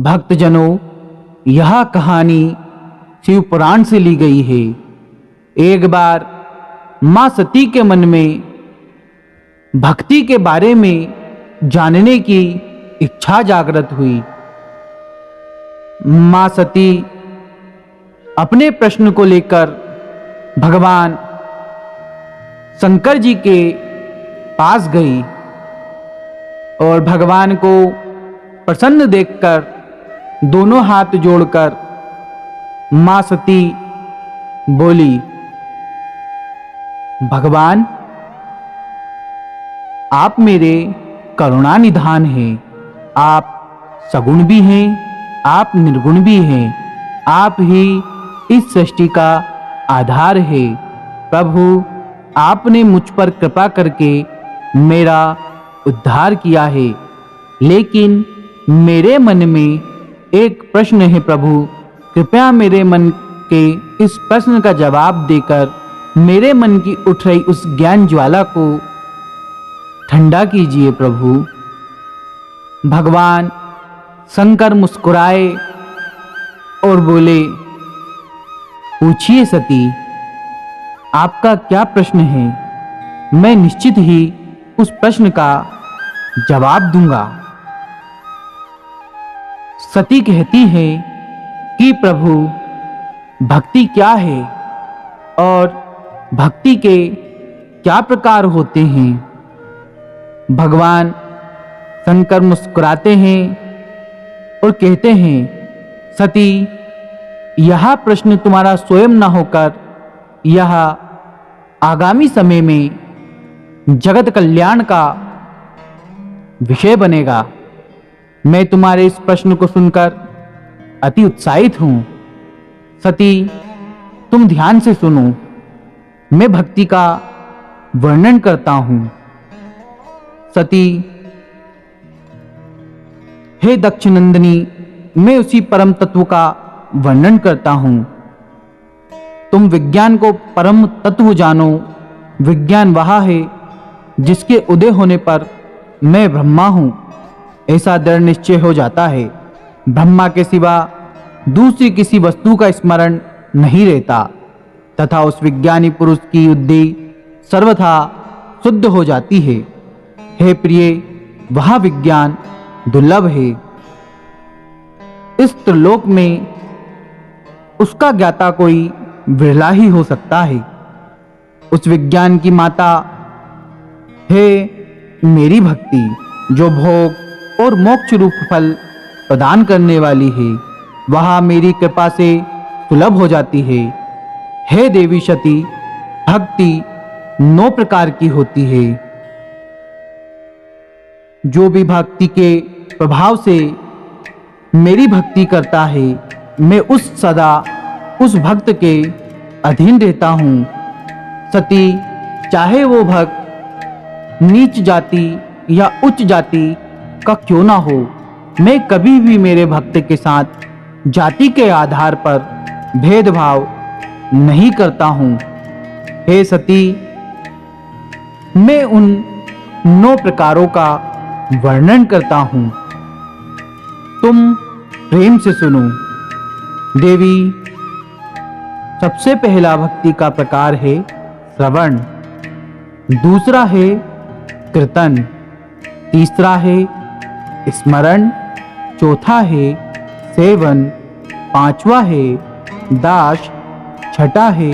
भक्तजनों, यह कहानी शिव पुराण से ली गई है। एक बार मां सती के मन में भक्ति के बारे में जानने की इच्छा जागृत हुई। मां सती अपने प्रश्न को लेकर भगवान शंकर जी के पास गई और भगवान को प्रसन्न देखकर दोनों हाथ जोड़कर मां सती बोली, भगवान, आप मेरे करुणा निधान हैं। आप सगुण भी हैं, आप निर्गुण भी हैं। आप ही इस सृष्टि का आधार है। प्रभु, आपने मुझ पर कृपा करके मेरा उद्धार किया है, लेकिन मेरे मन में एक प्रश्न है। प्रभु, कृपया मेरे मन के इस प्रश्न का जवाब देकर मेरे मन की उठ रही उस ज्ञान ज्वाला को ठंडा कीजिए। प्रभु। भगवान शंकर मुस्कुराए और बोले, पूछिए सती, आपका क्या प्रश्न है? मैं निश्चित ही उस प्रश्न का जवाब दूंगा। सती कहती है कि प्रभु, भक्ति क्या है और भक्ति के क्या प्रकार होते हैं? भगवान शंकर मुस्कुराते हैं और कहते हैं, सती, यह प्रश्न तुम्हारा स्वयं न होकर यह आगामी समय में जगत कल्याण का विषय बनेगा। मैं तुम्हारे इस प्रश्न को सुनकर अति उत्साहित हूं। सती, तुम ध्यान से सुनो। मैं भक्ति का वर्णन करता हूं। सती, हे दक्षनंदिनी, मैं उसी परम तत्व का वर्णन करता हूं। तुम विज्ञान को परम तत्व जानो। विज्ञान वह है जिसके उदय होने पर मैं ब्रह्मा हूं, ऐसा दृढ़ निश्चय हो जाता है। ब्रह्मा के सिवा दूसरी किसी वस्तु का स्मरण नहीं रहता तथा उस विज्ञानी पुरुष की बुद्धि सर्वथा शुद्ध हो जाती है। हे प्रिय, वह विज्ञान दुर्लभ है। इस त्रिलोक में उसका ज्ञाता कोई विरला ही हो सकता है। उस विज्ञान की माता है मेरी भक्ति, जो भोग और मोक्ष रूप फल प्रदान करने वाली है। वह मेरी कृपा से सुलभ हो जाती है। हे देवी सती, भक्ति 9 प्रकार की होती है। जो भी भक्ति के प्रभाव से मेरी भक्ति करता है, मैं सदा उस भक्त के अधीन रहता हूँ। सती, चाहे वो भक्त नीच जाति या उच्च जाति का क्यों ना हो, मैं कभी भी मेरे भक्त के साथ जाति के आधार पर भेदभाव नहीं करता हूँ। हे सती, मैं उन 9 प्रकारों का वर्णन करता हूँ। तुम प्रेम से सुनो। देवी, सबसे पहला भक्ति का प्रकार है श्रवण, दूसरा है कीर्तन, तीसरा है स्मरण, चौथा है सेवन, पांचवा है दास, छठा है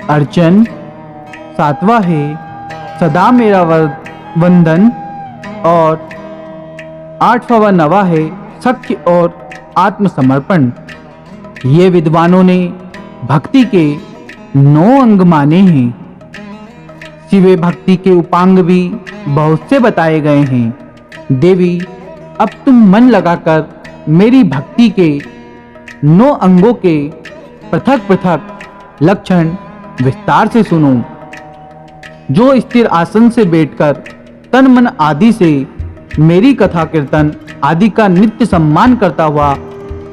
अर्चन, सातवां है सदा मेरा वंदन और आठवां व नवा है सख्य और आत्मसमर्पण। ये विद्वानों ने भक्ति के 9 अंग माने हैं। शिव भक्ति के उपांग भी बहुत से बताए गए हैं। देवी, अब तुम मन लगाकर मेरी भक्ति के 9 अंगों के पृथक पृथक लक्षण विस्तार से सुनो। जो स्थिर आसन से बैठकर तन मन आदि से मेरी कथा कीर्तन आदि का नित्य सम्मान करता हुआ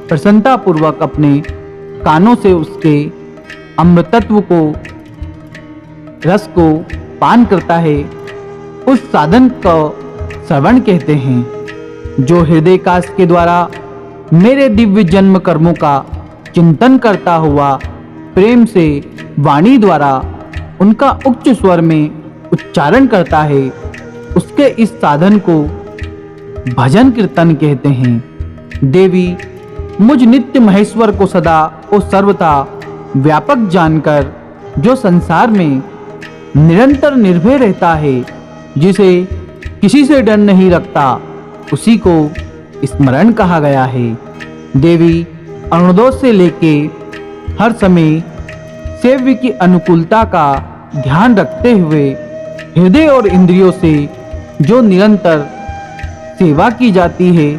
प्रसन्नता पूर्वक अपने कानों से उसके अमृतत्व को रस को पान करता है, उस साधन को श्रवण कहते हैं। जो हृदय काश के द्वारा मेरे दिव्य जन्म कर्मों का चिंतन करता हुआ प्रेम से वाणी द्वारा उनका उच्च स्वर में उच्चारण करता है, उसके इस साधन को भजन कीर्तन कहते हैं। देवी मुझ नित्य महेश्वर को सदा और सर्वथा व्यापक जानकर जो संसार में निरंतर निर्भय रहता है, जिसे किसी से डर नहीं रखता, उसी को स्मरण कहा गया है। देवी अरुणोदय से लेके हर समय सेव्य की अनुकूलता का ध्यान रखते हुए हृदय और इंद्रियों से जो निरंतर सेवा की जाती है,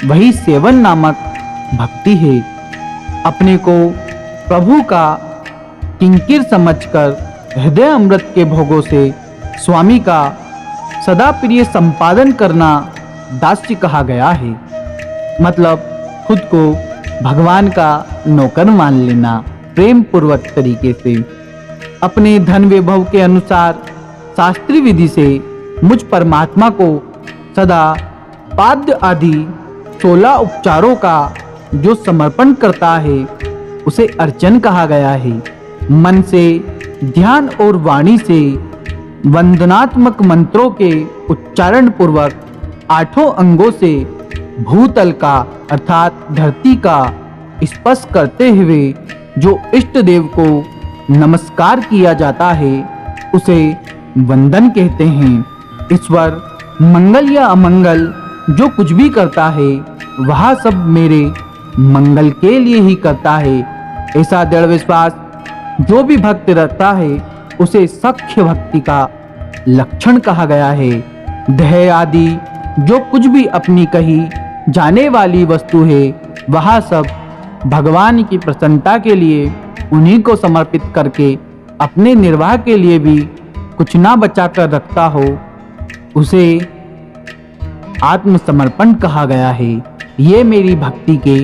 वही सेवन नामक भक्ति है। अपने को प्रभु का किंकिर समझकर हृदय अमृत के भोगों से स्वामी का सदा प्रिय संपादन करना दास्य कहा गया है। मतलब खुद को भगवान का नौकर मान लेना प्रेम पूर्वक तरीके से। अपने धन वैभव के अनुसार शास्त्रीय विधि से मुझ परमात्मा को सदा पाद्य आदि 16 उपचारों का जो समर्पण करता है, उसे अर्चन कहा गया है। मन से ध्यान और वाणी से वंदनात्मक मंत्रों के उच्चारण पूर्वक 8 अंगों से भूतल का अर्थात धरती का स्पर्श करते हुए जो इष्ट देव को नमस्कार किया जाता है, उसे वंदन कहते हैं। ईश्वर मंगल या अमंगल जो कुछ भी करता है, वह सब मेरे मंगल के लिए ही करता है, ऐसा दृढ़ विश्वास जो भी भक्त रखता है, उसे सख्य भक्ति का लक्षण कहा गया है। देह आदि जो कुछ भी अपनी कही जाने वाली वस्तु है, वह सब भगवान की प्रसन्नता के लिए उन्हीं को समर्पित करके अपने निर्वाह के लिए भी कुछ ना बचा कर रखता हो, उसे आत्मसमर्पण कहा गया है। ये मेरी भक्ति के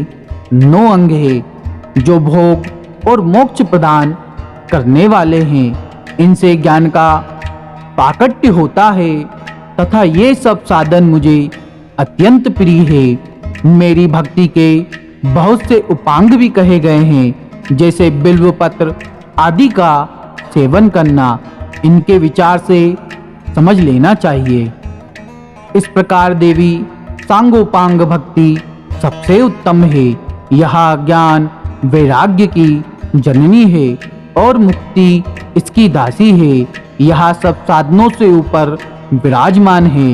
9 अंग है जो भोग और मोक्ष प्रदान करने वाले हैं। इनसे ज्ञान का पाकट्य होता है तथा ये सब साधन मुझे अत्यंत प्रिय है। मेरी भक्ति के बहुत से उपांग भी कहे गए हैं, जैसे बिल्व पत्र आदि का सेवन करना। इनके विचार से समझ लेना चाहिए। इस प्रकार देवी सांगोपांग भक्ति सबसे उत्तम है। यह ज्ञान वैराग्य की जननी है और मुक्ति इसकी दासी है। यह सब साधनों से ऊपर विराजमान है।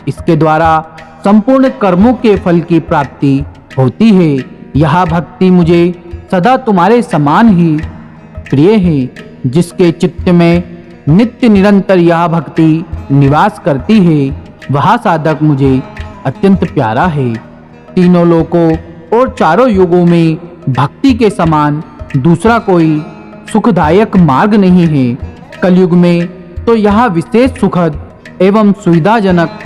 इसके द्वारा संपूर्ण कर्मों के फल की प्राप्ति होती है। यह भक्ति मुझे सदा तुम्हारे समान ही प्रिय है। जिसके चित्त में नित्य निरंतर यह भक्ति निवास करती है, वह साधक मुझे अत्यंत प्यारा है। तीनों लोकों और चारों युगों में भक्ति के समान दूसरा कोई सुखदायक मार्ग नहीं है। कलयुग में तो यह विशेष सुखद एवं सुविधाजनक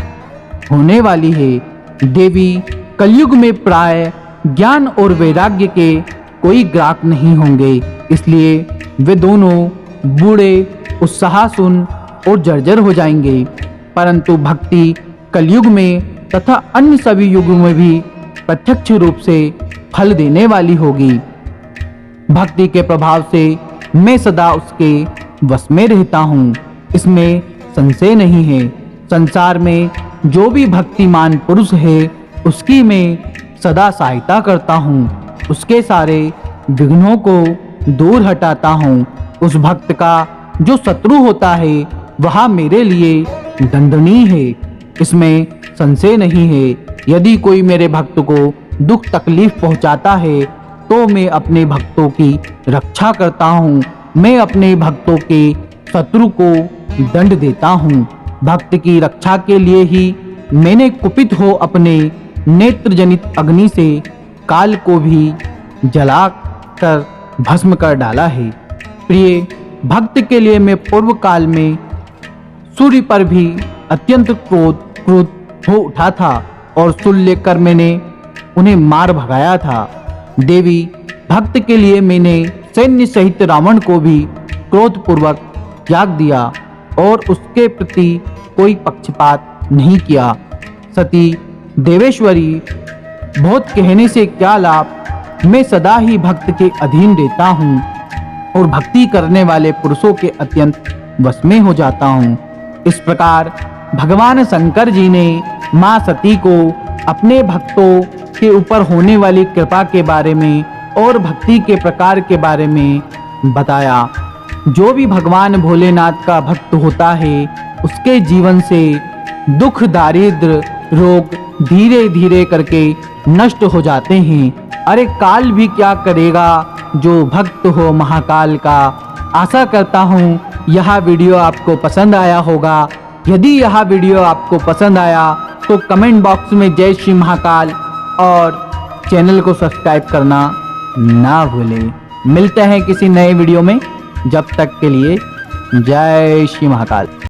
होने वाली है। देवी कलयुग में प्राय ज्ञान और वैराग्य के कोई ग्राहक नहीं होंगे, इसलिए वे दोनों बूढ़े उत्साहशून्य और जर्जर हो जाएंगे। परंतु भक्ति कलयुग में तथा अन्य सभी युगों में भी प्रत्यक्ष रूप से फल देने वाली होगी। भक्ति के प्रभाव से मैं सदा उसके वश में रहता हूँ, इसमें संशय नहीं है। संसार में जो भी भक्तिमान पुरुष है, उसकी मैं सदा सहायता करता हूँ, उसके सारे विघ्नों को दूर हटाता हूँ। उस भक्त का जो शत्रु होता है, वह मेरे लिए दंडनीय है, इसमें संशय नहीं है। यदि कोई मेरे भक्त को दुख तकलीफ पहुंचाता है, तो मैं अपने भक्तों की रक्षा करता हूँ। मैं अपने भक्तों के शत्रु को दंड देता हूँ। भक्त की रक्षा के लिए ही मैंने कुपित हो अपने नेत्र जनित अग्नि से काल को भी जलाकर भस्म कर डाला है। प्रिय भक्त के लिए मैं पूर्व काल में सूर्य पर भी अत्यंत क्रोध हो उठा था और शूल लेकर मैंने उन्हें मार भगाया था। देवी भक्त के लिए मैंने सैन्य सहित रावण को भी क्रोधपूर्वक त्याग दिया और उसके प्रति कोई पक्षपात नहीं किया। सती देवेश्वरी बहुत कहने से क्या लाभ, मैं सदा ही भक्त के अधीन रहता हूँ और भक्ति करने वाले पुरुषों के अत्यंत वश में हो जाता हूँ। इस प्रकार भगवान शंकर जी ने माँ सती को अपने भक्तों के ऊपर होने वाली कृपा के बारे में और भक्ति के प्रकार के बारे में बताया। जो भी भगवान भोलेनाथ का भक्त होता है उसके जीवन से दुख, दारिद्र, रोग धीरे धीरे करके नष्ट हो जाते हैं। अरे काल भी क्या करेगा जो भक्त हो महाकाल का। आशा करता हूँ यह वीडियो आपको पसंद आया होगा। यदि यह वीडियो आपको पसंद आया तो कमेंट बॉक्स में जय श्री महाकाल और चैनल को सब्सक्राइब करना ना भूलें। मिलते हैं किसी नए वीडियो में, जब तक के लिए जय श्री महाकाल।